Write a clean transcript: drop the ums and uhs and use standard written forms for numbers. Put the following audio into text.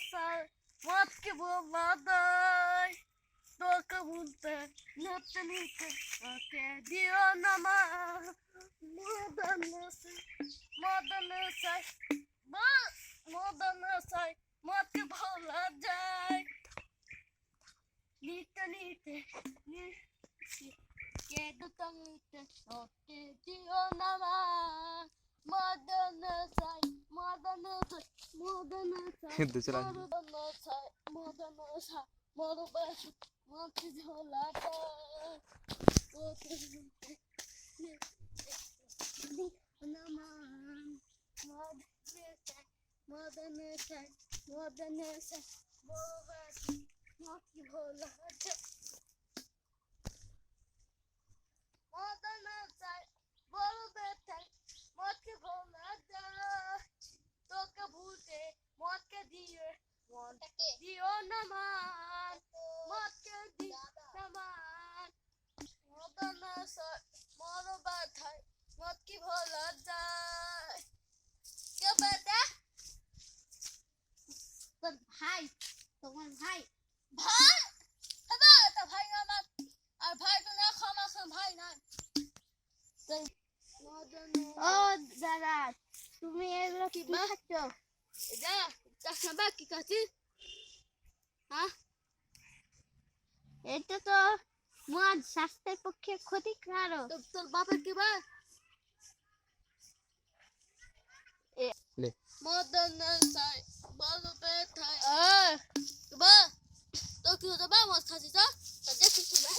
সাই মদকে বলাদাই তোকে বলতে নাচতে নিতে ওকে দিও না মা মদন সাই মদন সাই মদকে ভোলা যায় নিতে নিতে কে দুটো নিতে ওকে দিও না মা মদন সাই মদন সাই মদন সাই মদন সাই মরবে মদকে ভোলা যায় ওকে মদন সাই মদকে ভোলা যায় মদন সাই বড় বেটাই মদকে ভোলা যায় তোকে ভুলতে মদকে দিও না মান মদকে দিও না মান মদন সাই বড় বেটাই মদকে ভোলা যায় কে বেটা তোর ভাই তোমার ভাই ভাই হ্যাঁ তো ভাই আমার আর ভাই তো না ক্ষমা ভাই না ও দাদা তুমি এগুলো কি খাচ্ছ এটা চাষা কি খাচ্ছিস হ্যাঁ এটা তো মদ স্বাস্থ্যের পক্ষে ক্ষতিকারক তোর বাপের কি বা মদন সাই বড় বেটাই বা তো কি হতো বা মদ খাচ্ছিস তো দেখি কি বা